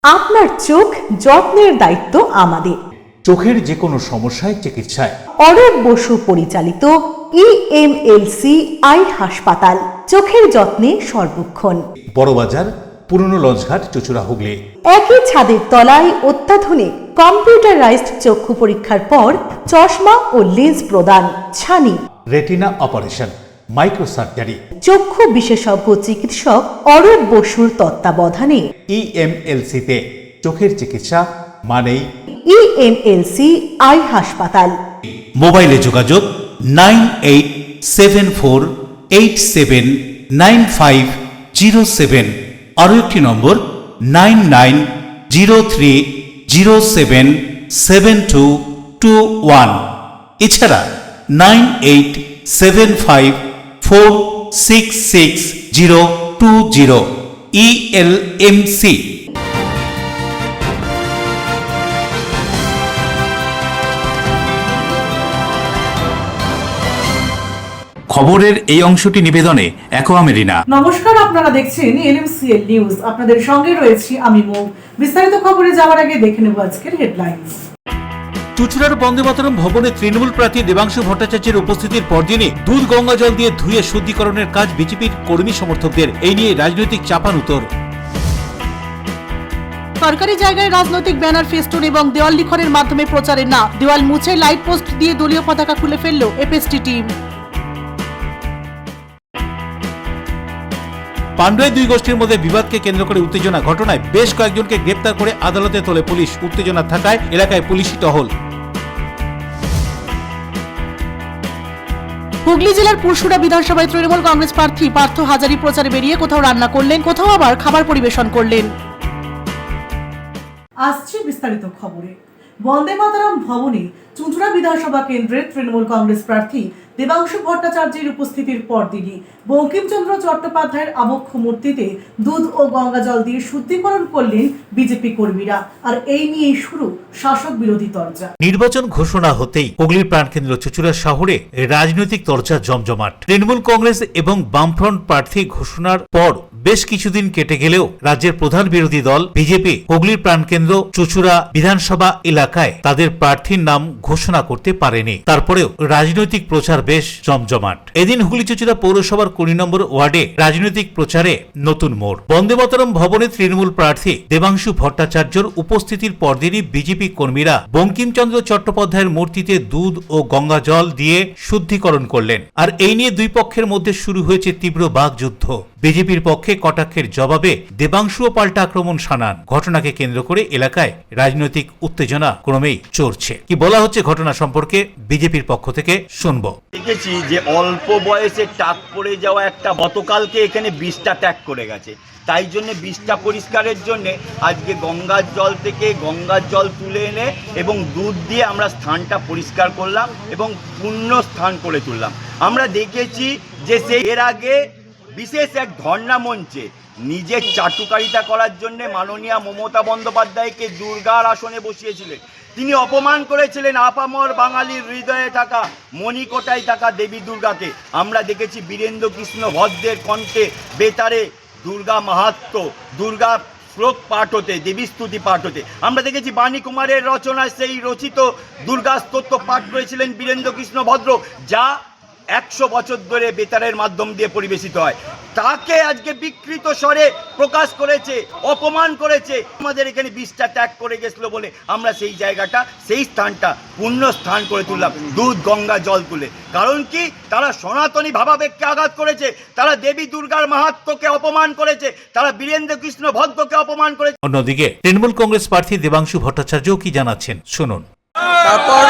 আপনার চোখ যত্নের দায়িত্ব আমাদের। চোখের যে কোনো সমস্যায় চিকিৎসায় অরূপ বসু পরিচালিত EMLC আই হাসপাতাল, চোখের যত্নে সর্বক্ষণ। বড়বাজার, পুরনো লঞ্চঘাট, চুচুড়া, হুগলি। একই ছাদের তলায় অত্যাধুনিক কম্পিউটারাইজড চক্ষু পরীক্ষার পর চশমা ও লেন্স প্রদান, ছানি, রেটিনা অপারেশন, মাইক্রো সার্জারি। চক্ষু বিশেষজ্ঞ চিকিৎসক অরূপ বসুর তত্ত্বাবধানে EMLC-তে চোখের চিকিৎসা মানেই EMLC আই হাসপাতাল। মোবাইলে যোগাযোগ 9874879507, আরও একটি নম্বর 9903077221, এছাড়া 9875466020 ELMC। খবরের এই অংশটি নিবেদনে একোয়া মেরিনা। নমস্কার, আপনারা দেখছেন LMCL নিউজ। আপনাদের সঙ্গে রয়েছি আমি মৌ। বিস্তারিত খবরে যাওয়ার আগে দেখে নেব আজকের হেডলাইন্স। চুচুড়ার বন্দে মাতরম ভবনে তৃণমূল প্রার্থী দেবাংশু ভট্টাচার্যের উপস্থিতির পরদিনই দুধ গঙ্গা জল দিয়ে ধুয়ে শুদ্ধিকরণের কাজ বিজেপির কর্মী সমর্থকদের, এই নিয়ে রাজনৈতিক চাপানুতর। সরকারি জায়গায় রাজনৈতিক ব্যানার, ফেস্টুন এবং দেওয়াল লিখনের মাধ্যমে প্রচারের না, দেওয়াল মুছে লাইট পোস্ট দিয়ে দলীয় পতাকা খুলে ফেলল FST টিম। পান্ডুয়ায় দুই গোষ্ঠীর মধ্যে বিবাদকে কেন্দ্র করে উত্তেজনা, ঘটনায় বেশ কয়েকজনকে গ্রেপ্তার করে আদালতে তোলে পুলিশ। উত্তেজনা থাকায় এলাকায় পুলিশি টহল। হুগলি জেলার পুরসুরা বিধানসভায় তৃণমূল কংগ্রেস প্রার্থী পার্থ হাজারি প্রচারে বেরিয়ে কোথাও রান্না করলেন, কোথাও আবার খাবার পরিবেশন করলেন। আসছে বিস্তারিত খবরে। বন্দে মাতরম ভবনে চুঁচুড়া বিধানসভা কেন্দ্রের তৃণমূল কংগ্রেস প্রার্থী দেবাংশু ভট্টাচার্যের উপস্থিতির পরদিনই বঙ্কিমচন্দ্র চট্টোপাধ্যায়ের আবক্ষ মূর্তিতে দুধ ও গঙ্গা জল দিয়ে শুদ্ধিকরণ করলেন বিজেপি কর্মীরা। আর এই নিয়েই শুরু শাসক বিরোধী তরজা। নির্বাচন ঘোষণা হতেই হুগলির প্রাণকেন্দ্র চুচুড়া শহরে রাজনৈতিক তরজা জমজমাট। তৃণমূল কংগ্রেস এবং বামফ্রন্ট প্রার্থী ঘোষণার পর বেশ কিছুদিন কেটে গেলেও রাজ্যের প্রধান বিরোধী দল বিজেপি হুগলির প্রাণকেন্দ্র চুচুড়া বিধানসভা এলাকায় তাদের প্রার্থীর নাম ঘোষণা করতে পারেনি। তারপরেও রাজনৈতিক প্রচার বেশ জমজমাট। এদিন হুগলি চুচুড়া পৌরসভার 20 নম্বর ওয়ার্ডে রাজনৈতিক প্রচারে নতুন মোড়। বন্দে মাতরম ভবনে তৃণমূল প্রার্থী দেবাংশু ভট্টাচার্যর উপস্থিতির পরদিনই বিজেপি কর্মীরা বঙ্কিমচন্দ্র চট্টোপাধ্যায়ের মূর্তিতে দুধ ও গঙ্গা জল দিয়ে শুদ্ধিকরণ করলেন। আর এই নিয়ে দুই পক্ষের মধ্যে শুরু হয়েছে তীব্র বাকযুদ্ধ। বিজেপির পক্ষে কটাক্ষের জবাবে দেবাংশুও পাল্টা আক্রমণ শানান। ঘটনাকে কেন্দ্র করে এলাকায় রাজনৈতিক উত্তেজনা ক্রমেই চড়ছে। কি বলা হচ্ছে ঘটনা সম্পর্কে বিজেপির পক্ষ থেকে শুনবো। দেখেছি যে অল্প বয়সে টাক পড়ে যাওয়া একটা গতকালকে এখানে বিষটা ত্যাগ করে গেছে, তাই জন্য বিষটা পরিষ্কারের জন্য আজকে গঙ্গার জল থেকে গঙ্গার জল তুলে এনে এবং দুধ দিয়ে আমরা স্থানটা পরিষ্কার করলাম এবং পূর্ণ স্থান করে তুললাম। আমরা দেখেছি যে সে এর আগে বিশেষ এক ধর্ণা মঞ্চে নিজের চাটুকারিতা করার জন্য মাননীয়া মমতা বন্দ্যোপাধ্যায়কে দুর্গার আসনে বসিয়েছিলেন। তিনি অপমান করেছিলেন আপামর বাঙালির হৃদয়ে থাকা মণিকোটায় থাকা দেবী দুর্গাকে। আমরা দেখেছি বীরেন্দ্র কৃষ্ণ ভদ্রের কণ্ঠে বেতারে দুর্গা মাহাত্ম্য, দুর্গা শ্লোক পাঠ হতে, দেবী স্তুতি পাঠ হতে। আমরা দেখেছি বাণী কুমারের রচনায় সেই রচিত দুর্গা স্তোত্র পাঠ করেছিলেন বীরেন্দ্র কৃষ্ণ ভদ্র, যা 100 বছর ধরে বেতারের মাধ্যম দিয়ে পরিবেশিত হয়। তাকে আজকে বিকৃত স্বরে প্রকাশ করেছে, অপমান করেছে। আমাদের এখানে বিষটা ত্যাগ করে গেছিল বলে আমরা সেই জায়গাটা, সেই স্থানটা পূর্ণ স্থান করে তুললাম দুধ গঙ্গা জল তুলে। কারণ কি, তারা সনাতনী ভাবাবেগকে আঘাত করেছে, তারা দেবী দুর্গার মাহাত্ম্যকে অপমান করেছে, তারা বীরেন্দ্র কৃষ্ণ ভদ্রকে অপমান করেছে। অন্যদিকে তৃণমূল কংগ্রেস প্রার্থী দেবাংশু ভট্টাচার্যও কি জানাচ্ছেন শুনুন। তারপর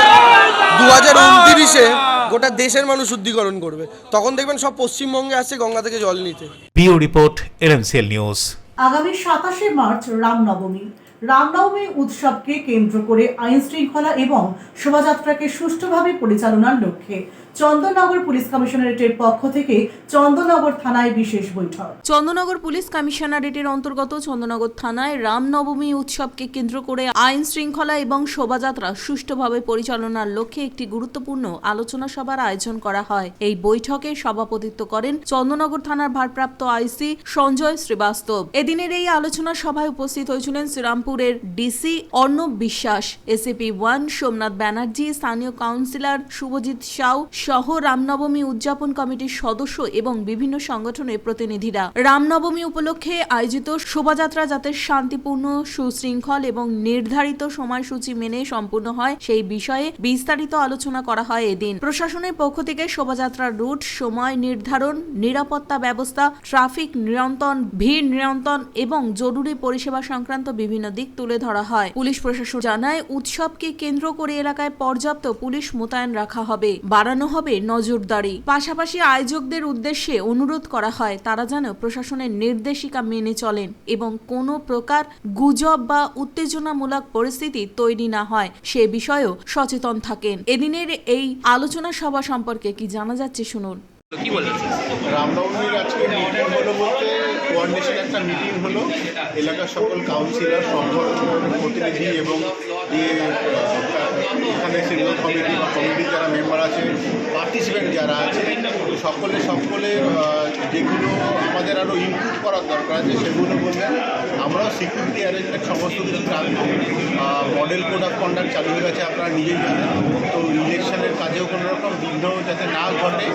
2029-এ গোটা দেশের মানুষ শুদ্ধিকরণ করবে, তখন দেখবেন সব পশ্চিমবঙ্গে আসছে গঙ্গা থেকে জল নিতে। বিও রিপোর্ট, LMCL নিউজ। আগামী 27শে মার্চ রামনবমী। রামনবমী উৎসবকে কেন্দ্র করে আইন শৃঙ্খলা এবং শোভাযাত্রাকে সুষ্ঠুভাবে পরিচালনার লক্ষ্যে চন্দননগর পুলিশ কমিশনারেটের পক্ষ থেকে চন্দননগর থানায় বিশেষ বৈঠক। চন্দননগর পুলিশ কমিশনারেটের অন্তর্গত চন্দননগর থানায় রামনবমী উৎসবকে কেন্দ্র করে আইন শৃঙ্খলা এবং শোভাযাত্রা সুষ্ঠুভাবে পরিচালনার লক্ষ্যে একটি গুরুত্বপূর্ণ আলোচনা সভার আয়োজন করা হয়। এই বৈঠকে সভাপতিত্ব করেন চন্দননগর থানার ভারপ্রাপ্ত আইসি সঞ্জয় শ্রীবাস্তব। এদিনের এই আলোচনা সভায় উপস্থিত হয়েছিলেন শ্রীরামপুরের ডিসি অর্ণব বিশ্বাস, এসিপি 1 সোমনাথ ব্যানার্জি, স্থানীয় কাউন্সিলর শুভজিৎ সাউ সহ রামনবমী উদযাপন কমিটির সদস্য এবং বিভিন্ন সংগঠনের প্রতিনিধিরা। রামনবমী উপলক্ষে আয়োজিত শোভাযাত্রা যাতে শান্তিপূর্ণ, সুশৃঙ্খল এবং নির্ধারিত সময়সূচি মেনে সম্পূর্ণ হয় সেই বিষয়ে বিস্তারিত আলোচনা করা হয়। এদিন প্রশাসনের পক্ষ থেকে শোভাযাত্রার রুট, সময় নির্ধারণ, নিরাপত্তা ব্যবস্থা, ট্রাফিক নিয়ন্ত্রণ, ভিড় নিয়ন্ত্রণ এবং জরুরি পরিষেবা সংক্রান্ত বিভিন্ন দিক তুলে ধরা হয়। পুলিশ প্রশাসন জানায়, উৎসবকে কেন্দ্র করে এলাকায় পর্যাপ্ত পুলিশ মোতায়েন রাখা হবে, বাড়ানো হবে নজরদারি। পাশাপাশি আয়োজকদের উদ্দেশ্যে অনুরোধ করা হয় তারা যেন প্রশাসনের নির্দেশিকা মেনে চলেন এবং কোনো প্রকার গুজব বা উত্তেজনামূলক পরিস্থিতি তৈরি না হয় সে বিষয়েও সচেতন থাকেন। এদিনের এই আলোচনা সভা সম্পর্কে কি জানা যাচ্ছে শুনুন। রামনবমীর আজকে মিটিং হলো বলতে কোঅর্ডিনেশন একটা মিটিং হলো, এলাকার সকল কাউন্সিলর, সংগঠনের প্রতিনিধি এবং যে এখানে সিনিয়র কমিটি বা কমিটির যারা মেম্বার আছে, পার্টিসিপেন্ট যারা আছে, সকলে যেগুলো আমাদের আরও ইনক্লুড করার দরকার আছে সেগুলো বললেন। আমরাও সিকিউরিটি অ্যারেঞ্জমেন্ট সমস্ত কিছু রাখবো। মডেল কোড অফ কন্ডাক্ট চালু হয়ে গেছে, আপনারা নিজেই জানেন। তো ইলেকশনের কাজেও কোনো রকম বিঘ্ন যাতে না ঘটে,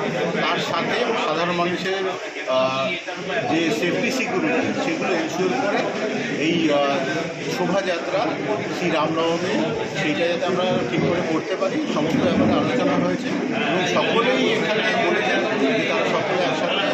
তার সাথে সাধারণ মানুষের যে সেফটি সিকিউরিটি সেগুলো এনশিওর করে এই শোভাযাত্রা শ্রী রামনবমী সেইটা যাতে আমরা ঠিক করে করতে পারি, সমস্ত ব্যাপারে আলোচনা হয়েছে এবং সকলেই এখানে বলেছেন যে তারা সকলে একসাথে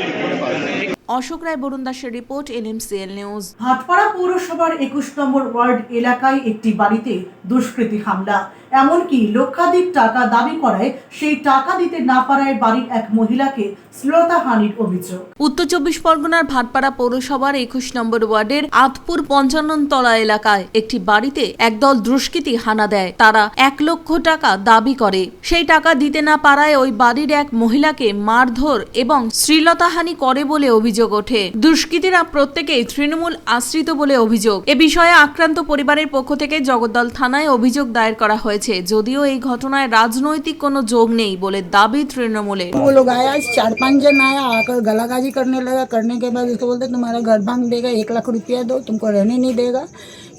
ঠিক করে পারবে। অশোক রায় বরুণ দাসের রিপোর্ট, NMCL নিউজ। ভাটপাড়া পৌরসভার 21 নম্বর ওয়ার্ড এলাকায় একটি বাড়িতে দুষ্কৃতী হামলা, এমনকি লক্ষাধিক টাকা দাবি করায় সেই টাকা দিতে না পারায় বাড়ির এক মহিলাকে শ্লীলতাহানির অভিযোগ। উত্তর 24 পরগনার ভাটপাড়া পৌরসভার 21 নম্বর ওয়ার্ডের আতপুর 55 তলা এলাকায় একটি বাড়িতে একদল দুষ্কৃতী হানা দেয়। তারা 1 লক্ষ টাকা দাবি করে। সেই টাকা দিতে না পারায় ওই বাড়ির এক মহিলাকে মারধর এবং শ্লীলতাহানি করে বলে অভিযোগ ওঠে। দুষ্কৃতীরা প্রত্যেকেই তৃণমূল আশ্রিত বলে অভিযোগ। এ বিষয়ে আক্রান্ত পরিবারের পক্ষ থেকে জগদ্দল থানায় অভিযোগ দায়ের করা হয়েছে। যদিও এই ঘটনায় রাজনৈতিক কোনো যোগ নেই বলে দাবি তৃণমূলের। वो लोग आया, 4-5 जन आया, आकर गलागाजी करने लगा। करने के बाद उसको बोलते तुम्हारा घर भांग देगा, 1 लाख रुपया दो, तुमको रहने नहीं देगा,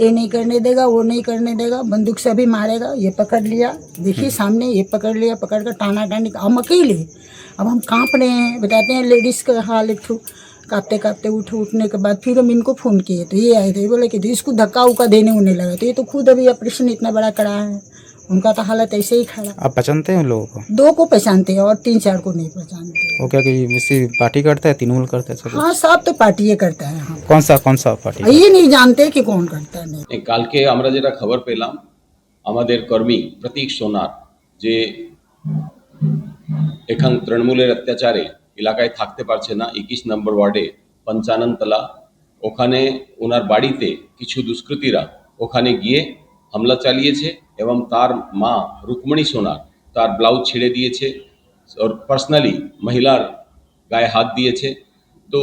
ये नहीं करने देगा, वो नहीं करने देगा, बंदूक से भी मारेगा। ये पकड़ लिया, देखिए सामने, ये पकड़ लिया, पकड़ कर टाना टानी। हम अकेले, अब हम काँप रहे हैं। बताते हैं लेडीज़ का हालत थू, काँपते काँपते उठने के बाद फिर हम इनको फ़ोन किए तो ये आए थे, बोले कि इसको धक्का उक्का देने उन्हें लगा। तो ये तो खुद अभी ऑपरेशन इतना बड़ा करा है, उनका तो हालत ऐसे ही खड़ा। आप पहचानते हैं उन लोगों को? 2 को पहचानते हैं और 3-4 को नहीं पहचानते। वो क्या कि इसी पार्टी करता है, तृणमूल करता है सब? हाँ, सब तो पार्टी करता है। हाँ, कौन सा पार्टी? ये नहीं जानते कि कौन करता है। नहीं, কালকে আমরা যেটা খবর পেলাম, আমাদের কর্মী প্রতীক সোনার যে এখান তৃণমূলের অত্যাচারে এলাকায় থাকতে পারছে না, 21 নম্বর ওয়ার্ডে 55 তলা, ওখানে ওনার বাড়িতে কিছু দুষ্কৃতীরা ওখানে গিয়ে হামলা চালিয়েছে এবং তার মা রুকমণি সোনার তার ব্লাউজ ছিঁড়ে দিয়েছে और পার্সোনালি মহিলার গায়ে হাত দিয়েছে। তো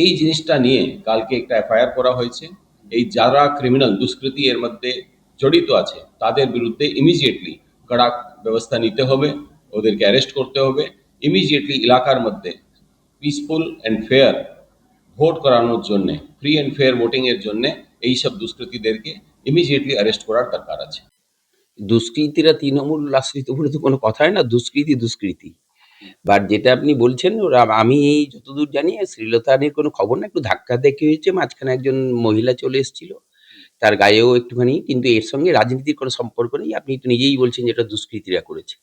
এই জিনিসটা নিয়ে কালকে একটা এফআইআর করা হয়েছে। এই যারা ক্রিমিনাল দুষ্কৃতী এর মধ্যে জড়িত আছে তাদের বিরুদ্ধে ইমিডিয়েটলি কড়া ব্যবস্থা নিতে হবে, ওদেরকে অ্যারেস্ট করতে হবে। ইমিডিয়েটলি এলাকার মধ্যে পিসফুল অ্যান্ড ফেয়ার ভোট করানোর জন্যে, ফ্রি অ্যান্ড ফেয়ার ভোটিংয়ের জন্যে এইসব দুষ্কৃতীদেরকে ইমিডিয়েটলি অ্যারেস্ট করার দরকার আছে। দুষ্কৃতীরা তৃণমূল আশ্রিত বলে তো কোনো কথাই না, দুষ্কৃতি। বাট যেটা আপনি বলছেন, ওরা আমি যতদূর জানি শ্লীলতাহানির কোনো খবর না, একটু ধাক্কা দেখে হয়েছে, মাঝখানে একজন মহিলা চলে এসেছিল, তার গায়েও একটুখানি, কিন্তু এর সঙ্গে রাজনীতির কোনো সম্পর্ক নেই। আপনি তো নিজেই বলছেন যেটা দুষ্কৃতীরা করেছে,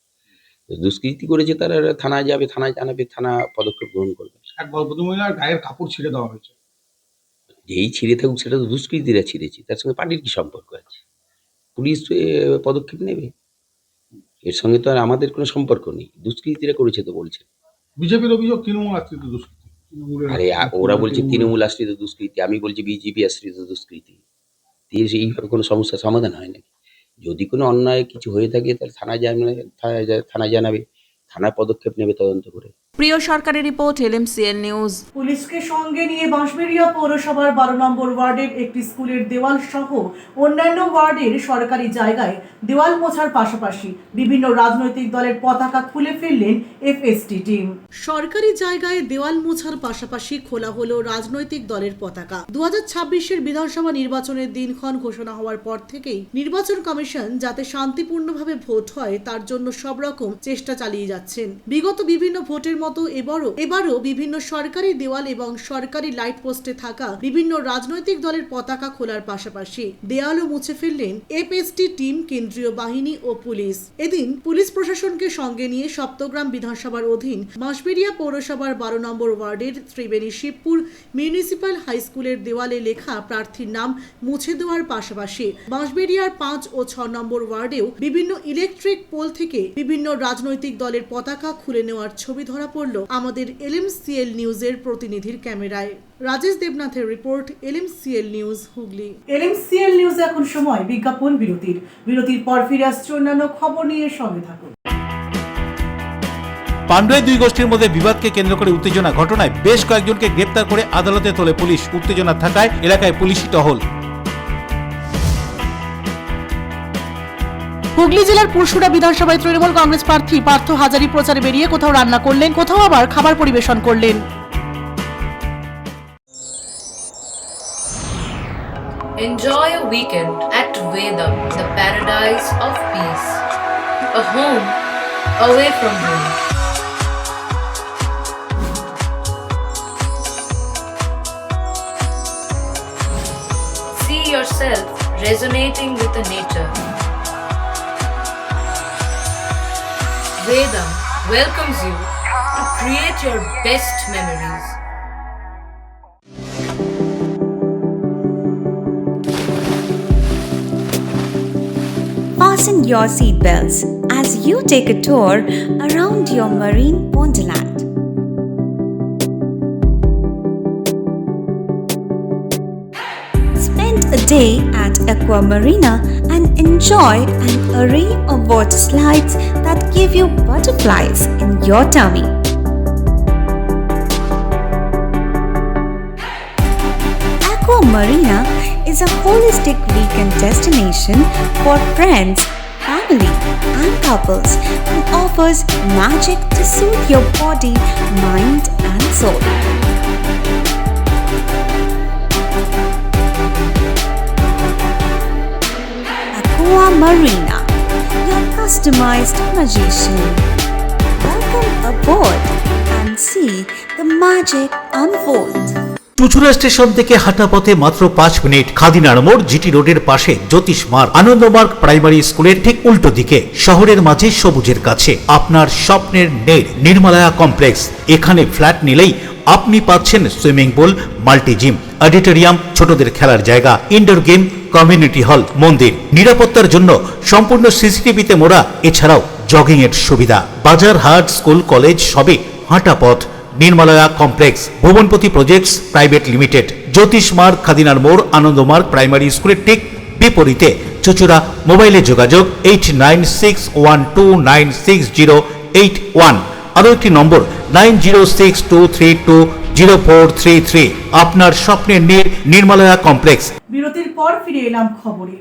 দুষ্কৃতি করেছে, তারা থানায় যাবে, থানায় জানাবে, থানা পদক্ষেপ গ্রহণ করবে। এক গর্ভবতী মহিলার গায়ের কাপড় ছিঁড়ে দেওয়া হয়েছে। যেই ছিঁড়ে থাকুক সেটা তো দুষ্কৃতীরা ছিঁড়েছে, তার সঙ্গে পার্টির কি সম্পর্ক আছে? পুলিশ পদক্ষেপ নেবে, এর সঙ্গে তো আর আমাদের কোনো সম্পর্ক নেই। দুষ্কৃতীরা করেছে তো বলছেন। বিজেপির অভিযোগ তৃণমূল আশ্রিত দুষ্কৃতি। আরে ওরা বলছে তৃণমূল আশ্রিত দুষ্কৃতি, আমি বলছি বিজেপি আশ্রিত দুষ্কৃতি। এইভাবে কোনো সমস্যার সমাধান হয় নাকি? যদি কোনো অন্যায় কিছু হয়ে থাকে তাহলে থানায় জানাবে, থানায় পদক্ষেপ নেবে তদন্ত করে। প্রিয় সরকারের রিপোর্ট, LMCL নিউজ। পুলিশকে সঙ্গে নিয়ে বাঁশবেড়িয়া পৌরসভার 12 নম্বর ওয়ার্ডের একটি স্কুলের দেওয়াল সহ অন্যান্য ওয়ার্ডের সরকারি জায়গায় দেওয়াল মোছার পাশাপাশি বিভিন্ন রাজনৈতিক দলের পতাকা খুলে ফেললেন এফএসটি টিম। সরকারি জায়গায় দেওয়াল মোছার পাশাপাশি খোলা হলো রাজনৈতিক দলের পতাকা। 2026-এর বিধানসভা নির্বাচনের দিনক্ষণ ঘোষণা হওয়ার পর থেকেই নির্বাচন কমিশন যাতে শান্তিপূর্ণভাবে ভোট হয় তার জন্য সব রকম চেষ্টা চালিয়ে যাচ্ছেন। বিগত বিভিন্ন ভোটের মতো এবারও বিভিন্ন সরকারি দেওয়াল এবং সরকারি লাইট পোস্টে থাকা বিভিন্ন রাজনৈতিক দলের পতাকা খোলার পাশাপাশি দেওয়ালও মুছে ফেললেন এফএসটি টিম, কেন্দ্রীয় বাহিনী ও পুলিশ। এদিন পুলিশ প্রশাসনকে সঙ্গে নিয়ে সপ্তগ্রাম বিধানসভার অধীন বাঁশবেড়িয়া পৌরসভার 12 নম্বর ওয়ার্ডের ত্রিবেণী শিবপুর মিউনিসিপ্যাল হাই স্কুলের দেওয়ালে লেখা প্রার্থীর নাম মুছে দেওয়ার পাশাপাশি বাঁশবেড়িয়ার 5 ও 6 নম্বর ওয়ার্ডেও বিভিন্ন ইলেকট্রিক পোল থেকে বিভিন্ন রাজনৈতিক দলের পতাকা খুলে নেওয়ার ছবি ধরা পড়ল আমাদের LMCL নিউজের প্রতিনিধির ক্যামেরায়। রাজেশ দেবনাথের report, LMCL news, Hooghly. LMCL news এখন সময় বিজ্ঞাপন বিরতির পর ফিরে আসছে অন্যান্য খবর নিয়ে, সঙ্গে থাকুন। পান্ডুয়ায় দুই গোষ্ঠীর মধ্যে বিবাদকে কেন্দ্র করে উত্তেজনা, ঘটনায় বেশ কয়েকজনকে গ্রেপ্তার করে আদালতে তোলে পুলিশ। উত্তেজনা থাকায় এলাকায় পুলিশি টহল। হুগলি জেলার পুরসুরা বিধানসভায় তৃণমূল কংগ্রেস প্রার্থী পার্থ হাজারি প্রচারে বেরিয়ে কোথাও রান্না করলেন, কোথাও আবার খাবার পরিবেশন করলেন। Enjoy a weekend at Vedam, the paradise of peace. A home away from home. See yourself resonating with the nature. Vedam welcomes you to create your best memories. Fasten your seatbelts as you take a tour around your marine wonderland. Spend a day at Aqua Marina and enjoy an array of water slides that give you butterflies in your tummy. Aqua Marina is a holistic weekend destination for friends, family, and couples and offers magic to soothe your body, mind, and soul. Aqua Marina, your customized magician. Welcome aboard and see the magic unfold. Chuchura station থেকে হাঁটা পথে মাত্র 5 minute, খাদিনার মোড়, GT রোডের পাশে জ্যোতিষ মার্গ, Ananda Marga primary স্কুলের ঠিক উল্টো দিকে, শহরের মাঝে সবুজের কাছে আপনার স্বপ্নের নেট নির্মলায়া কমপ্লেক্স। এখানে ফ্ল্যাট নিলেই আপনি পাচ্ছেন swimming pool, multi gym, auditorium, ছোটদের খেলার জায়গা, ইনডোর গেম, কমিউনিটি হল, মন্দির। নিরাপত্তার জন্য সম্পূর্ণ সিসিটিভিতে মোড়া। এছাড়াও জগিং এর সুবিধা। বাজার, হাট, স্কুল, কলেজ সবই হাঁটা পথ। নির্মলায়া কমপ্লেক্স, ভুবনপতি প্রজেক্টস প্রাইভেট লিমিটেড, জ্যোতিষ মার্গ, খাদিনার মোড়, আনন্দমার্গ প্রাইমারি স্কুলের ঠিক বিপরীতে। চুচুড়া। মোবাইলে যোগাযোগ 8961296081। আরও একটি নম্বর 9062320433। আপনার স্বপ্নের নির্মলায়া কমপ্লেক্স। বিরতির পর ফিরে এলাম খবরে।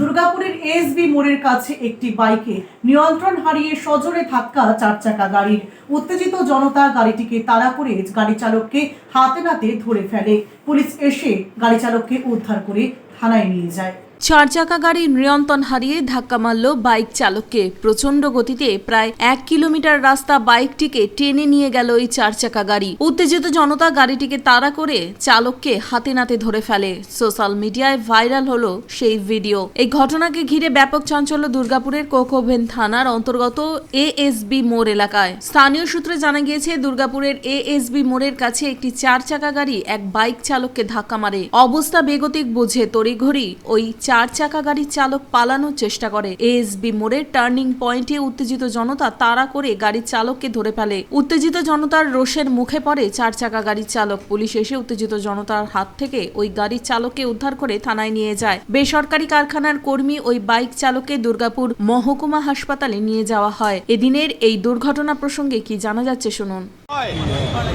দুর্গাপুরের এসবি মোড়ের কাছে একটি বাইকে নিয়ন্ত্রণ হারিয়ে সজোরে ধাক্কা 4 চাকা গাড়ির। উত্তেজিত জনতা গাড়িটিকে তাড়া করে গাড়ি চালককে হাতে নাতে ধরে ফেলে। পুলিশ এসে গাড়ি চালককে উদ্ধার করে থানায় নিয়ে যায়। 4 চাকা গাড়ির নিয়ন্ত্রণ হারিয়ে ধাক্কা মারল বাইক চালককে। প্রচন্ড গতিতে প্রায় 1 কিলোমিটার রাস্তা বাইকটিকে টেনে নিয়ে গেল এই 4 চাকা গাড়ি। উত্তেজিত জনতা গাড়িটিকে তাড়া করে চালককে হাতে নাতে ধরে ফেলে। সোশ্যাল মিডিয়ায় ভাইরাল হলো সেই ভিডিও। এই ঘটনাকে ঘিরে ব্যাপক চাঞ্চল্য দুর্গাপুরের কোকোভেন থানার অন্তর্গত এএসবি মোড় এলাকায়। স্থানীয় সূত্রে জানা গিয়েছে, দুর্গাপুরের এএসবি মোড়ের কাছে একটি 4 চাকা গাড়ি এক বাইক চালককে ধাক্কা মারে। অবস্থা বেগতিক বুঝে তড়িঘড়ি ওই 4 চাকা গাড়ির চালক পালানোর চেষ্টা করে। এএসবি মোড়ের টার্নিং পয়েন্টে উত্তেজিত জনতা তাড়া করে গাড়ির চালককে ধরে ফেলে। উত্তেজিত জনতার রোষের মুখে পড়ে 4 চাকা গাড়ির চালক। পুলিশ এসে উত্তেজিত জনতার হাত থেকে ওই গাড়ির চালককে উদ্ধার করে থানায় নিয়ে যায়। বেসরকারি কারখানার কর্মী ওই বাইক চালককে দুর্গাপুর মহকুমা হাসপাতালে নিয়ে যাওয়া হয়। এদিনের এই দুর্ঘটনা প্রসঙ্গে কি জানা যাচ্ছে শুনুন।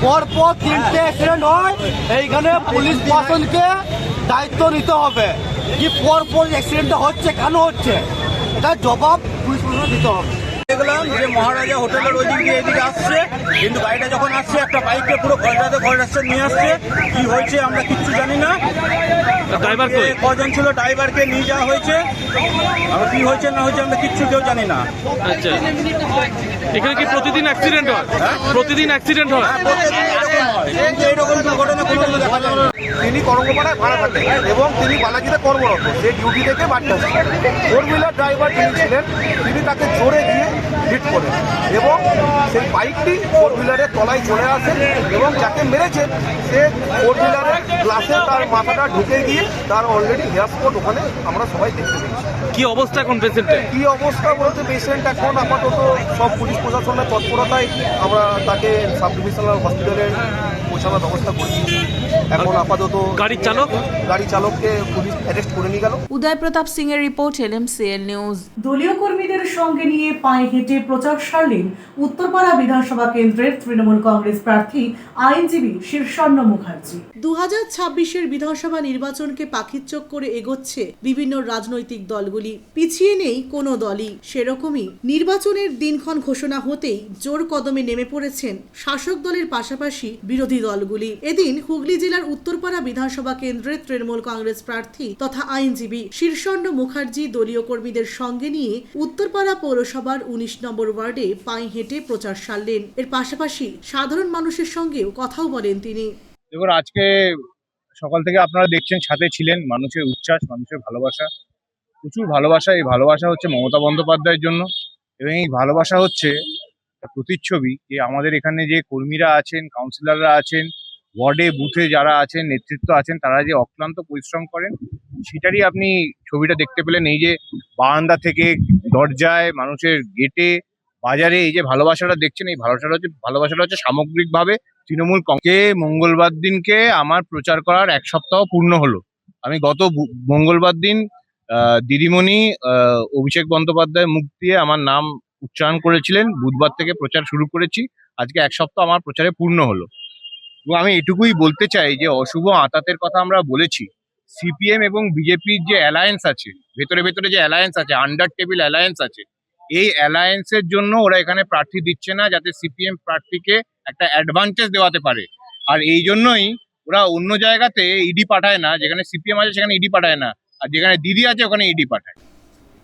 পরপর 3টে অ্যাক্সিডেন্ট হয়, এইখানে পুলিশ প্রশাসনকে দায়িত্ব নিতে হবে কি পরপর অ্যাক্সিডেন্টটা হচ্ছে কেন হচ্ছে, এটা জবাব পুলিশ প্রশাসন দিতে হবে। দেখলাম যে মহারাজা হোটেলের ওই দিক দিয়ে এদিকে আসছে, কিন্তু গাড়িটা যখন আসছে একটা বাইককে পুরো ঘরটাতে নিয়ে আসছে। কি হয়েছে আমরা কিচ্ছু জানি না। ড্রাইভারকে কজন ছিল, ড্রাইভারকে নিয়ে যাওয়া হয়েছে। আর কি হয়েছে না হয়েছে আমরা কিচ্ছু কেউ জানি না। আচ্ছা, এখানে কি প্রতিদিন অ্যাক্সিডেন্ট হয়? প্রতিদিন অ্যাক্সিডেন্ট হয়? এইরকম ঘটনা কোনো দেখা যায় না। তিনি করঙ্গপাড়ায় ভাড়া থাকেন এবং তিনি বালাজিতে কর্মরত। সে ডিউটি থেকে বাড়ি আসেন। 4 হুইলার ড্রাইভার যিনি ছিলেন তিনি তাকে জোরে গিয়ে হিট করেন এবং সেই বাইকটি 4 হুইলারের তলায় চলে আসেন এবং যাকে মেরেছেন সে 4 হুইলারের গ্লাসে তার মাথাটা ঢুকে গিয়ে তার অলরেডি হেয়ার স্পট ওখানে আমরা সবাই দেখতে পেয়েছি। কি অবস্থা এখন পেশেন্টের? কি অবস্থা বলতে পেশেন্ট এখন আপাতত সব পুলিশ প্রশাসনের তৎপরতায় আমরা তাকে সাব ডিভিশনাল হসপিটালে পৌঁছানোর ব্যবস্থা করেছি। এখন আপাতত গাড়ি চালককে পুলিশ অ্যারেস্ট করে নিয়ে গেল। উদয় প্রতাপ সিং এর রিপোর্ট, LMCL নিউজ। দলীয় কর্মীদের সঙ্গে নিয়ে পায়ে হেঁটে প্রচার সারলেন উত্তরপাড়া বিধানসভা কেন্দ্রের তৃণমূল কংগ্রেস প্রার্থী আইনজীবী শীর্ষণ্য মুখার্জি। 2026-এর বিধানসভা নির্বাচনকে পাখির চোখ করে এগোচ্ছে বিভিন্ন রাজনৈতিক দলগুলি। পিছিয়ে নেই কোনো দলই। সেরকমই নির্বাচনের দিনক্ষণ ঘোষণা হতেই জোর কদমে নেমে পড়েছেন শাসক দলের পাশাপাশি বিরোধী দলগুলি। এদিন হুগলি জেলার উত্তরপাড়া বিধানসভা কেন্দ্রের তৃণমূল কংগ্রেস প্রার্থী তথা আইনজীবী শীর্ষণ্য মুখার্জি দলীয় কর্মীদের সঙ্গে নিয়ে উত্তরপাড়া পৌরসভার 19 নম্বর ওয়ার্ডে পায়ে হেঁটে প্রচার সারলেন। এর পাশাপাশি সাধারণ মানুষের সঙ্গেও কথাও বলেন তিনি। দেখুন, আজকে সকাল থেকে আপনারা দেখছেন ছাদে ছিলেন, মানুষের উচ্ছ্বাস, মানুষের ভালোবাসা, প্রচুর ভালোবাসা। এই ভালোবাসা হচ্ছে মমতা বন্দ্যোপাধ্যায়ের জন্য এবং এই ভালোবাসা হচ্ছে প্রতিচ্ছবি যে আমাদের এখানে যে কর্মীরা আছেন, কাউন্সিলররা আছেন, ওয়ার্ডে বুথে যারা আছেন, নেতৃত্ব আছেন, তারা যে অক্লান্ত পরিশ্রম করেন সেটারই আপনি ছবিটা দেখতে পেলেন। এই যে বারান্দা থেকে দরজায়, মানুষের গেটে, বাজারে এই যে ভালোবাসাটা দেখছেন, এই ভালোবাসাটা হচ্ছে সামগ্রিকভাবে তৃণমূল কংগ্রেস। মঙ্গলবার দিনকে আমার প্রচার করার 1 সপ্তাহ পূর্ণ হলো। আমি গত মঙ্গলবার দিন দিদিমণি অভিষেক বন্দ্যোপাধ্যায় মুখ দিয়ে আমার নাম উচ্চারণ করেছিলেন। বুধবার থেকে প্রচার শুরু করেছি। আজকে 1 সপ্তাহ আমার প্রচারে পূর্ণ হলো এবং আমি এটুকুই বলতে চাই যে অশুভ আঁতাতের কথা আমরা বলেছি। সিপিএম এবং বিজেপির যে অ্যালায়েন্স আছে, ভেতরে যে অ্যালায়েন্স আছে, আন্ডার টেবিল অ্যালায়েন্স আছে, এই অ্যালায়েন্সের জন্য ওরা এখানে প্রার্থী দিচ্ছে না যাতে সিপিএম প্রার্থীকে একটা অ্যাডভান্টেজ দেওয়াতে পারে। আর এই জন্যই ওরা অন্য জায়গাতে ইডি পাঠায় না, যেখানে সিপিএম আছে সেখানে ইডি পাঠায় না, আর যেখানে দিদি আছে ওখানে ইডি পাঠায়।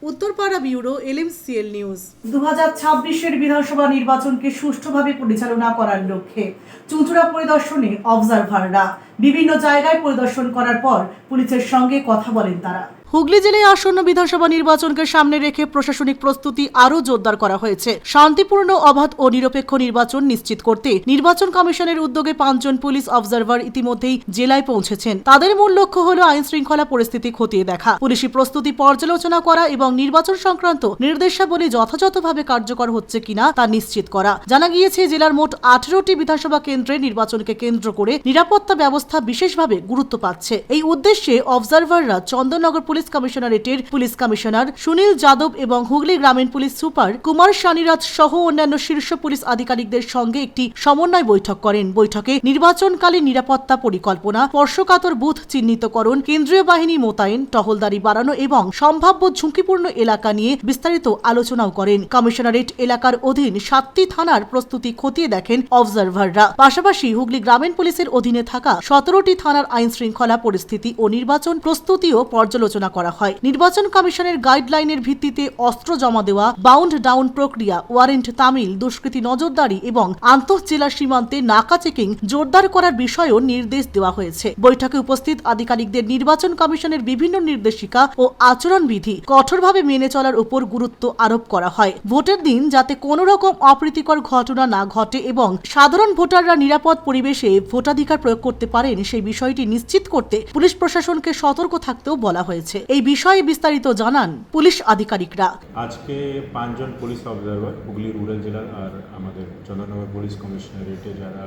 Uttarpara bureau, LMCL news. 2026-এর বিধানসভা নির্বাচনকে সুষ্ঠুভাবে পরিচালনা করার লক্ষ্যে চুঁচুড়া পরিদর্শনে অবজারভাররা বিভিন্ন জায়গায় পরিদর্শন করার পর পুলিশের সঙ্গে কথা বলেন তারা। হুগলি জেলায় আসন্ন বিধানসভা নির্বাচনকে সামনে রেখে প্রশাসনিক প্রস্তুতি আরও জোরদার করা হয়েছে। শান্তিপূর্ণ, অবাধ ও নিরপেক্ষ নির্বাচন নিশ্চিত করতে নির্বাচন কমিশনের উদ্যোগে 5 জন পুলিশ অবজারভার ইতিমধ্যেই জেলায় পৌঁছেছেন। তাদের মূল লক্ষ্য হল আইন শৃঙ্খলা পরিস্থিতি খতিয়ে দেখা, পুলিশি প্রস্তুতি পর্যালোচনা করা এবং নির্বাচন সংক্রান্ত নির্দেশাবলী যথাযথভাবে কার্যকর হচ্ছে কিনা তা নিশ্চিত করা। জানা গিয়েছে, জেলার মোট 18টি বিধানসভা কেন্দ্রে নির্বাচনকে কেন্দ্র করে নিরাপত্তা ব্যবস্থা বিশেষভাবে গুরুত্ব পাচ্ছে। এই উদ্দেশ্যে অবজারভাররা চন্দননগর পুলিশ কমিশনারেটের পুলিশ কমিশনার সুনীল যাদব এবং হুগলি গ্রামীণ পুলিশ সুপার কুমার শানিরাজ সহ অন্যান্য শীর্ষ পুলিশ আধিকারিকদের সঙ্গে একটি সমন্বয় বৈঠক করেন। বৈঠকে নির্বাচনকালীন নিরাপত্তা পরিকল্পনা, স্পর্শকাতর বুথ চিহ্নিতকরণ, কেন্দ্রীয় বাহিনী মোতায়েন, টহলদারি বাড়ানো এবং সম্ভাব্য ঝুঁকিপূর্ণ এলাকা নিয়ে বিস্তারিত আলোচনাও করেন। কমিশনারেট এলাকার অধীন 7টি থানার প্রস্তুতি খতিয়ে দেখেন অবজারভাররা। পাশাপাশি হুগলি গ্রামীণ পুলিশের অধীনে থাকা 17টি থানার আইন শৃঙ্খলা পরিস্থিতি ও নির্বাচন প্রস্তুতিও পর্যালোচনা করা হয়। নির্বাচন কমিশনের গাইডলাইনের ভিত্তিতে অস্ত্র জমা দেওয়া, বাউন্ড ডাউন প্রক্রিয়া, ওয়ারেন্ট তামিল, দুষ্কৃতী নজরদারি এবং আন্তঃজেলা সীমান্তে নাকা চেকিং জোরদার করার বিষয়েও নির্দেশ দেওয়া হয়েছে। বৈঠকে উপস্থিত আধিকারিকদের নির্বাচন কমিশনের বিভিন্ন নির্দেশিকা ও আচরণবিধি কঠোরভাবে মেনে চলার উপর গুরুত্ব আরোপ করা হয়। ভোটের দিন যাতে কোনো রকম অপ্রীতিকর ঘটনা না ঘটে এবং সাধারণ ভোটাররা নিরাপদ পরিবেশে ভোটাধিকার প্রয়োগ করতে পারেন সেই বিষয়টি নিশ্চিত করতে পুলিশ প্রশাসনকে সতর্ক থাকতেও বলা হয়েছে। এই বিষয়ে বিস্তারিত জানান পুলিশ আধিকারিকরা। আজকে 5 জন পুলিশ অবজারভার হুগলি রুরাল জেলার আর আমাদের চন্দননগর পুলিশ কমিশনারেটে যারা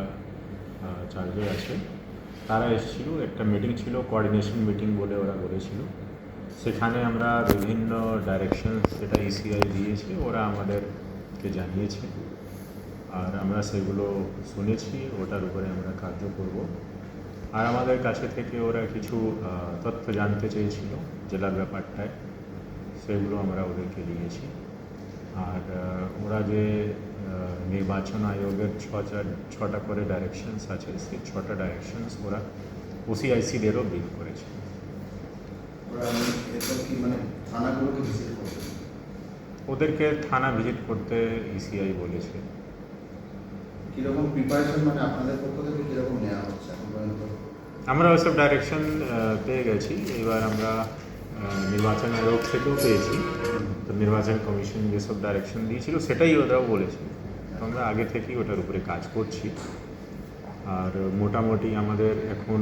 চার্জে আছে তারা এসেছিল। একটা মিটিং ছিল, কোঅর্ডিনেশন মিটিং বলে ওরা বলেছিল। সেখানে আমরা বিভিন্ন ডাইরেকশন সেটা ইসিআই দিয়েছে, ওরা আমাদেরকে জানিয়েছে আর আমরা সেগুলো শুনেছি, ওটার উপরে আমরা কার্য করব। আর আমাদের কাছে থেকে ওরা কিছু তথ্য জানতে চেয়েছিল জেলার ব্যাপারটায়, সেগুলো আমরা ওদেরকে দিয়েছি। আর ওরা যে নির্বাচন আয়োগের 6টা করে ডাইরেকশনস আছে, সেই 6টা ডাইরেকশনস ওরা ওসিআইসিদেরও ব্রিফ করেছে। ওদেরকে থানা ভিজিট করতে ইসিআই বলেছে। কিরকম প্রিপারেশন মানে আপনাদের পক্ষ থেকে কিরকম নেওয়া হচ্ছে এখন পর্যন্ত? আমরা ওসব ডাইরেকশন পেয়ে গেছি। এবার আমরা নির্বাচন আয়োগ থেকেও পেয়েছি, তো নির্বাচন কমিশন যেসব ডাইরেকশন দিয়েছিল সেটাই ওরাও বলেছে। আমরা আগে থেকেই ওটার উপরে কাজ করছি। আর মোটামুটি আমাদের এখন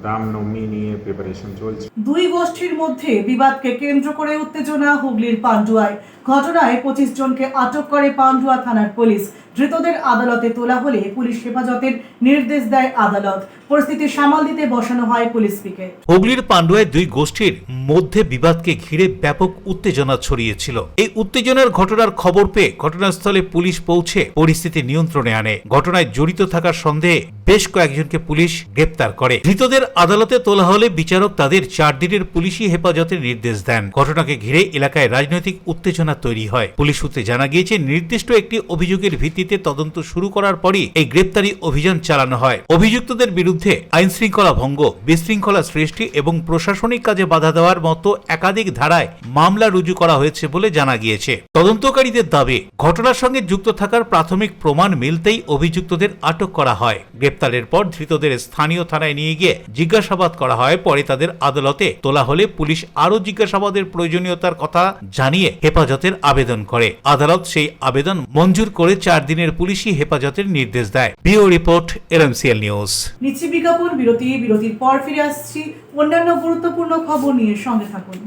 রামনবমী নিয়ে প্রিপারেশন চলছে। দুই গোষ্ঠীর মধ্যে বিবাদকে কেন্দ্র করে উত্তেজনা হুগলির পান্ডুয়ায়। ঘটনায় 25 জনকে আটক করে পান্ডুয়া থানার পুলিশ। ধৃতদের আদালতে তোলা হলে পুলিশ হেফাজতের নির্দেশ দেয় আদালত। পরিস্থিতি সামাল দিতে বসানো হয় পুলিশ পিকেট। হুগলির পান্ডুয়ায় দুই গোষ্ঠীর মধ্যে বিবাদকে ঘিরে ব্যাপক উত্তেজনা ছড়িয়েছিল। এই উত্তেজনার ঘটনার খবর পেয়ে ঘটনাস্থলে পুলিশ পৌঁছে পরিস্থিতি নিয়ন্ত্রণে আনে। ঘটনায় জড়িত থাকার সন্দেহে বেশ কয়েকজনকে পুলিশ গ্রেপ্তার করে। ধৃতদের আদালতে তোলা হলে বিচারক তাদের 4 দিনের পুলিশি হেফাজতের নির্দেশ দেন। ঘটনাকে ঘিরে এলাকায় রাজনৈতিক উত্তেজনা তৈরি হয়। পুলিশ সূত্রে জানা গিয়েছে, নির্দিষ্ট একটি অভিযোগের ভিত্তিতে তদন্ত শুরু করার পরই এই গ্রেপ্তারি অভিযান চালানো হয়। অভিযুক্তদের বিরুদ্ধে আইন শৃঙ্খলা ভঙ্গ, বিশৃঙ্খলা সৃষ্টি এবং প্রশাসনিক কাজে বাধা দেওয়ার মতো একাধিক ধারায় মামলা রুজু করা হয়েছে বলে জানা গিয়েছে। তদন্তকারীদের দাবি, ঘটনার সঙ্গে যুক্ত থাকার প্রাথমিক প্রমাণ মিলতেই অভিযুক্তদের আটক করা হয়। গ্রেপ্তারের পর ধৃতদের স্থানীয় থানায় নিয়ে গিয়ে জিজ্ঞাসাবাদ করা হয়। পরে তাদের আদালতে তোলা হলে পুলিশ আরও জিজ্ঞাসাবাদের প্রয়োজনীয়তার কথা জানিয়ে হেফাজতের আবেদন করে। আদালত সেই আবেদন মঞ্জুর করে 4 দিনের পুলিশি হেফাজতের নির্দেশ দেয়। Bureau report, LMCL news. নিচ্ছি বিজ্ঞাপন বিরতি। বিরতির পর ফিরে আসছি অন্যান্য গুরুত্বপূর্ণ খবর নিয়ে। সঙ্গে থাকুন।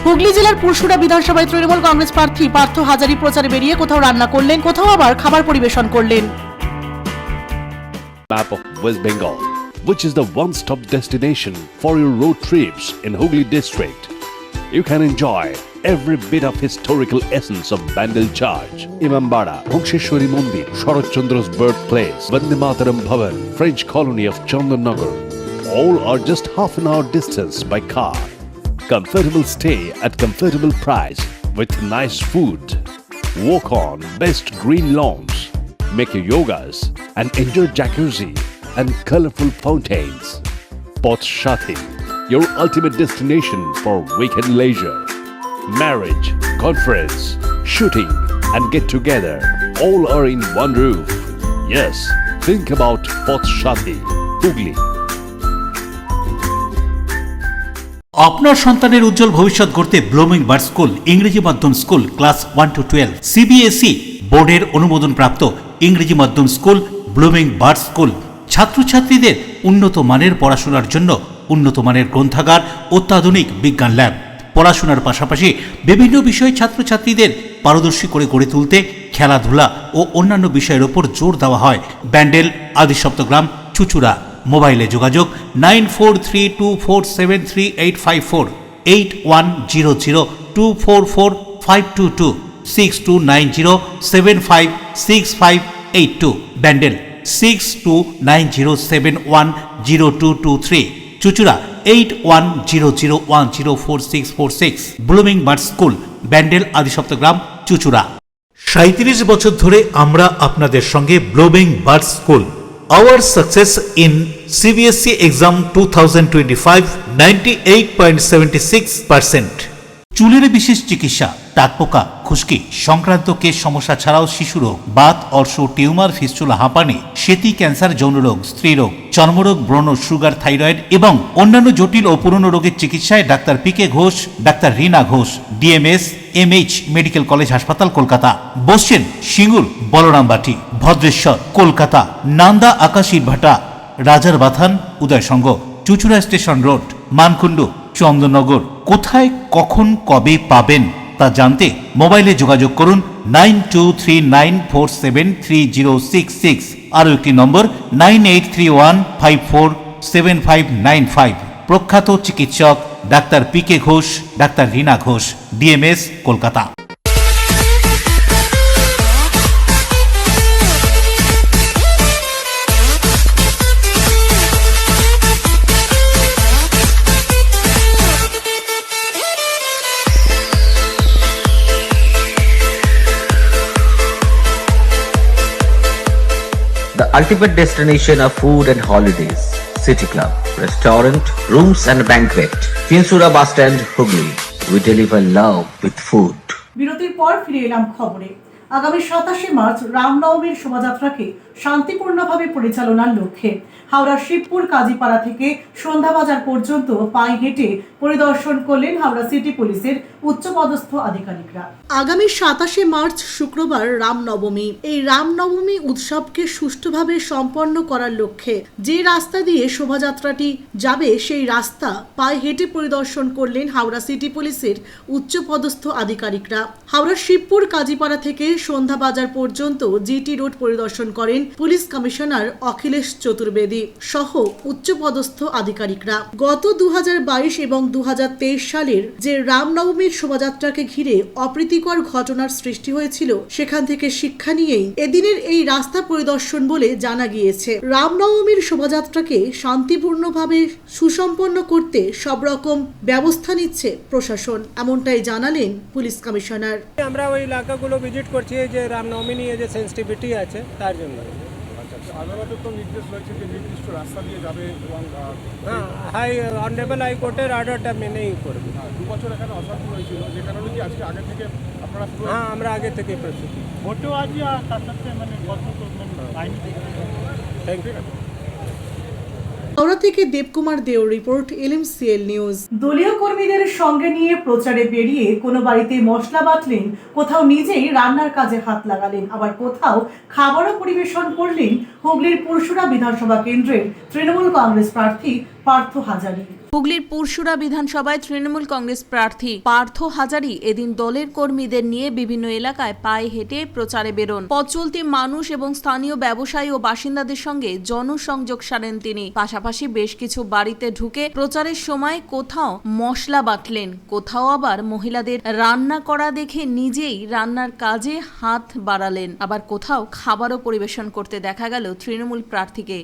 হুগলি জেলার পুরসুরা বিধানসভায় তৃণমূল কংগ্রেস প্রার্থী পার্থ হাজারি প্রচারে বেরিয়ে কোথাও রান্না করলেন, কোথাও আবার খাবার পরিবেশন করলেন। Map of West Bengal, which is the one-stop destination for your road trips in Hooghly district. You can enjoy every bit of historical essence of Bandel Charge, Imambara, Bhongsheshwari Mandir, Sharat Chandra's birthplace, Vande Mataram Bhavan, French colony of Chandanagar. All are just half an hour distance by car. Comfortable stay at comfortable price with nice food. Walk on best green lawns. Make your yogas and enjoy jacuzzi and colorful fountains. Poth Shati, your ultimate destination for weekend leisure. Marriage, conference, shooting and get together all are in one roof. Yes, think about Poth Shati, Hooghly. আপনার সন্তানের উজ্জ্বল ভবিষ্যৎ গড়তে blooming bird school ইংরেজি মাধ্যম school class 1 to 12 CBSE বোর্ডের অনুমোদন প্রাপ্ত ইংরেজি মাধ্যম স্কুল ব্লুমিং বার্ড স্কুল। ছাত্রছাত্রীদের উন্নত মানের পড়াশোনার জন্য উন্নত মানের গ্রন্থাগার, অত্যাধুনিক বিজ্ঞান ল্যাব। পড়াশোনার পাশাপাশি বিভিন্ন বিষয়ে ছাত্রছাত্রীদের পারদর্শী করে গড়ে তুলতে খেলাধুলা ও অন্যান্য বিষয়ের ওপর জোর দেওয়া হয়। ব্যান্ডেল, আদিসপ্তগ্রাম, চুচুড়া। মোবাইলে যোগাযোগ 9432473854, 8100244522, 6290756582, Bandel 6290710223, Chuchura 8100104646, blooming bird school, Bandel, Adisaptagram, Chuchura. 37 বছর ধরে আমরা আপনাদের সঙ্গে blooming bird school. Our success in CBSE exam 2025, 98.76%. চুলের বিশেষ চিকিৎসা, টাকপোকা, খুশকি সংক্রান্ত কেশ সমস্যা ছাড়াও শিশুরোগ, বাত, অর্শ, টিউমার, ফিস্টুলা, হাঁপানি, সেতি, ক্যান্সার, যৌনরোগ, স্ত্রীরোগ, চর্মরোগ, ব্রণ, সুগার, থাইরয়েড এবং অন্যান্য জটিল ও পুরনো রোগের চিকিৎসায় doctor PK Ghosh, doctor Rina Ghosh, DMS MH medical college হাসপাতাল, কলকাতা। বসছেন সিঙ্গুর, বলরামবাটি, ভদ্রেশ্বর, কলকাতা। নান্দা, আকাশ ইটভাটা, রাজার বাথান, উদয়সঙ্গ, চুচুড়া স্টেশন রোড। মানকুণ্ডু, চন্দননগর। কোথায়, কখন, কবে পাবেন তা জানতে মোবাইলে যোগাযোগ করুন 9239473066, আরও একটি নম্বর 9831547595। প্রখ্যাত চিকিৎসক doctor PK Ghosh, doctor Rina Ghosh, DMS, Kolkata. The ultimate destination of food and holidays. City Club, restaurant, rooms and banquet. Finsura Bus Stand, Hooghly. We deliver love with food. বিরতির পর ফিরে এলাম খবরে। আগামী 27 মার্চ রামনবমীর শোভাযাত্রাকে শান্তিপূর্ণভাবে পরিচালনার লক্ষ্যে হাওড়ার শিবপুর কাজীপাড়া থেকে সন্ধ্যাবাজার পর্যন্ত পায়ে হেঁটে পরিদর্শন করলেন হাওড়া সিটি পুলিশের উচ্চপদস্থ আধিকারিকরা। আগামী 27 মার্চ শুক্রবার রামনবমী। এই রামনবমী উৎসবকে সুষ্ঠুভাবে সম্পন্ন করার লক্ষ্যে যে রাস্তা দিয়ে শোভাযাত্রাটি যাবে সেই রাস্তা পায়ে হেঁটে পরিদর্শন করলেন হাওড়া সিটি পুলিশের উচ্চপদস্থ আধিকারিকরা। হাওড়ার শিবপুর কাজীপাড়া থেকে সন্ধ্যাবাজার পর্যন্ত জিটি রোড পরিদর্শন করেন পুলিশ কমিশনার অখিলেশ চতুর্বেদী সহ উচ্চপদস্থ আধিকারিকরা। গত 2022 এবং 2023 সালের যে রামনবমীর শোভাযাত্রাকে ঘিরে অপ্রীতিকর ঘটনার সৃষ্টি হয়েছিল, সেখান থেকে শিক্ষা নিয়েই এদিনের এই রাস্তা পরিদর্শন বলে জানা গিয়েছে। রামনবমীর শোভাযাত্রাকে শান্তিপূর্ণভাবে সুসম্পন্ন করতে সব রকম ব্যবস্থা নিচ্ছে প্রশাসন, এমনটাই জানালেন পুলিশ কমিশনার। আমরা ওই এলাকাগুলো ভিজিট করছি যে রামনবমী নিয়ে যে সেন্সিটিভিটি আছে তার জন্য। আদালতের তো নির্দেশ রয়েছে যে নির্দিষ্ট রাস্তা দিয়ে যাবে এবং অনারেবল হাইকোর্টের অর্ডারটা মেনেই করবে। 2 বছর এখানে অশান্তি হয়েছিল, যে কারণে কি আজকে আগে থেকে আপনারা আমরা আগে থেকে প্রস্তুতি ভোটেও আজই তার সাথে মানে থ্যাংক ইউ। হাওড়া থেকে দেবকুমার দেও রিপোর্ট, LMCL নিউজ। দলীয় কর্মীদের সঙ্গে নিয়ে প্রচারে বেরিয়ে কোনো বাড়িতে মশলা বাটলেন, কোথাও নিজেই রান্নার কাজে হাত লাগালেন, আবার কোথাও খাবারও পরিবেশন করলেন হুগলির পুরসুরা বিধানসভা কেন্দ্রের তৃণমূল কংগ্রেস প্রার্থী পার্থ হাজারি। হুগলির পুরসুরা বিধানসভায় তৃণমূল কংগ্রেস প্রার্থী পার্থ হাজারি এদিন দলের কর্মীদের নিয়ে বিভিন্ন এলাকায় পায়ে হেঁটে প্রচারে বেরোন। পথ চলতি মানুষ এবং স্থানীয় ব্যবসায়ী ও বাসিন্দাদের সঙ্গে জনসংযোগ সারেন তিনি। পাশাপাশি বেশ কিছু বাড়িতে ঢুকে প্রচারের সময় কোথাও মশলা বাটলেন, কোথাও আবার মহিলাদের রান্না করা দেখে নিজেই রান্নার কাজে হাত বাড়ালেন, আবার কোথাও খাবারও পরিবেশন করতে দেখা গেল তৃণমূল প্রার্থীকে।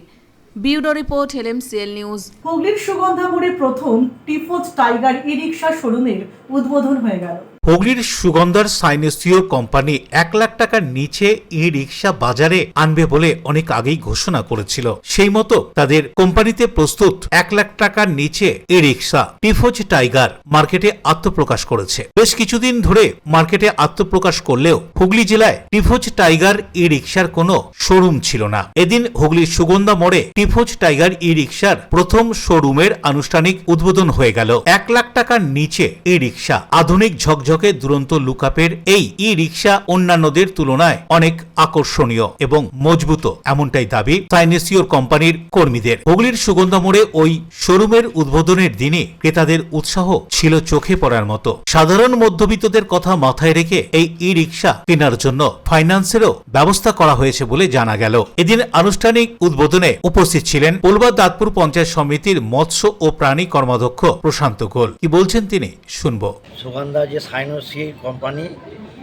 Bureau report, LMCL news. হুগলির সুগন্ধা মোড়ে প্রথম টিফোজ টাইগার ই-রিক্সা শোরুমের উদ্বোধন হয়ে গেল। হুগলির সুগন্ধার সাইনেসিও কোম্পানি 1 লাখ টাকার নিচে ই-রিক্সা বাজারে আনবে বলে অনেক আগেই ঘোষণা করেছিল। সেই মতো তাদের কোম্পানিতে প্রস্তুত 1 লাখ টাকার নিচে ই-রিক্সা টিফোজ টাইগার মার্কেটে আত্মপ্রকাশ করেছে। বেশ কিছুদিন ধরে মার্কেটে আত্মপ্রকাশ করলেও হুগলি জেলায় টিফোজ টাইগার ই-রিক্সার কোনো শোরুম ছিল না। এদিন হুগলির সুগন্ধা মোড়ে টিফোজ টাইগার ই-রিক্সার প্রথম শোরুমের আনুষ্ঠানিক উদ্বোধন হয়ে গেল। 1 লাখ টাকার নিচে ই-রিক্সা, আধুনিক ঝকঝকে দুরন্ত লুকআপের এই ই-রিক্সা অন্যান্যদের তুলনায় অনেক আকর্ষণীয় এবং মজবুত, এমনটাই দাবি সাইনেসিওর কোম্পানির কর্মীদের। হুগলির সুগন্ধা মোড়ে ওই শোরুমের উদ্বোধনের দিনে ক্রেতাদের উৎসাহ ছিল চোখে পড়ার মতো। সাধারণ মধ্যবিত্তদের কথা মাথায় রেখে এই ই-রিক্সা কেনার জন্য ফাইন্যান্সেরও ব্যবস্থা করা হয়েছে বলে জানা গেল। এদিন আনুষ্ঠানিক উদ্বোধনে উপস্থিত ছিলেন পোলবা দাঁতপুর পঞ্চায়েত সমিতির মৎস্য ও প্রাণী কর্মাধ্যক্ষ প্রশান্ত গোল। কি বলছেন তিনি, শুনবো। সুগন্ধা যে সাইনোসি কোম্পানি,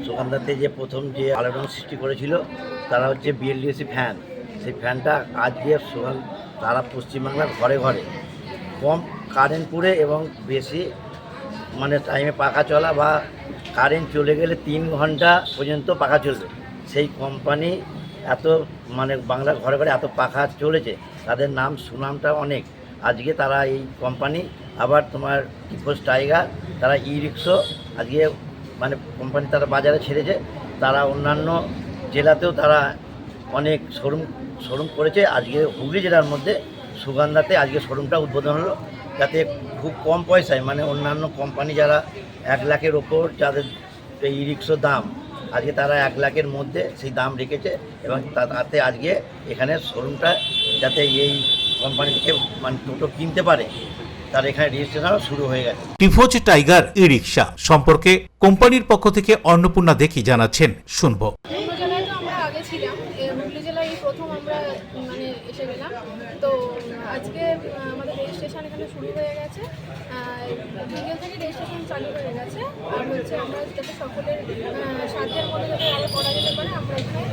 সুগন্ধাতে যে প্রথম যে আলোড়ন সৃষ্টি করেছিল তারা হচ্ছে BLDC ফ্যান। সেই ফ্যানটা আজকে তারা পশ্চিমবাংলার ঘরে ঘরে কম কারেন্ট পুড়ে এবং বেশি মানে টাইমে পাখা চলা বা কারেন্ট চলে গেলে 3 ঘন্টা পর্যন্ত পাখা চলবে। সেই কোম্পানি এত মানে বাংলার ঘরে ঘরে এত পাখা চলেছে, তাদের নাম সুনামটা অনেক। আজকে তারা এই কোম্পানি আবার তোমার টিফোজ টাইগার, তারা ই-রিক্সা আজকে মানে কোম্পানি তারা বাজারে ছেড়েছে। তারা অন্যান্য জেলাতেও তারা অনেক শোরুম করেছে। আজকে হুগলি জেলার মধ্যে সুগন্ধাতে আজকে শোরুমটা উদ্বোধন হলো, যাতে খুব কম পয়সায় মানে অন্যান্য কোম্পানি যারা 1 লাখের ওপর যাদের ই-রিক্সার দাম, আজকে তারা 1 লাখের মধ্যে সেই দাম রেখেছে এবং তাতে আজকে এখানে শোরুমটা যাতে এই কোম্পানি থেকে মানে টোটো কিনতে পারে তার এখানে রেজিস্ট্রেশনও শুরু হয়ে গেছে। টিভোজ টাইগার ই রিক্সা সম্পর্কে কোম্পানির পক্ষ থেকে অন্নপূর্ণা দেখি জানাচ্ছেন, শুনবো। অন্য জেলায় তো আমরা আগে ছিলাম, হুগলি জেলায় এই প্রথম আমরা মানে এসে গেলাম। তো আজকে আমাদের রেজিস্ট্রেশন এখানে শুরু হয়ে গেছে, বিকেল থেকে রেজিস্ট্রেশন চালু হয়ে গেছে। আর হচ্ছে আমরা যাতে সকলের সাধ্যের মধ্যে যাতে আরও করা যেতে পারে আমরা এখানে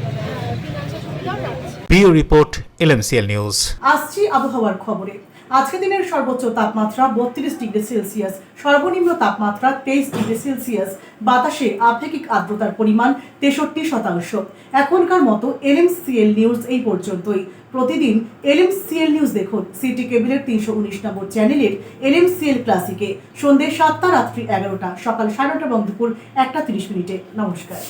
ফিনান্সিয়াল সুবিধাও রাখছি। Bureau report, LMCL news. আসছি আবহাওয়ার খবরে। আজকে দিনের সর্বোচ্চ তাপমাত্রা 32 ডিগ্রি সেলসিয়াস, সর্বনিম্ন তাপমাত্রা 23 ডিগ্রি সেলসিয়াস। বাতাসে আপেক্ষিক আর্দ্রতার পরিমাণ 63%। এখনকার মতো LMCL নিউজ এই পর্যন্তই। প্রতিদিন LMCL নিউজ দেখুন সিটি কেবলের 319 নম্বর চ্যানেলের LMCL ক্লাসিকে সন্ধ্যে 7টা, রাত্রি 11টা, সকাল 9:30 এবং দুপুর 1:30। নমস্কার।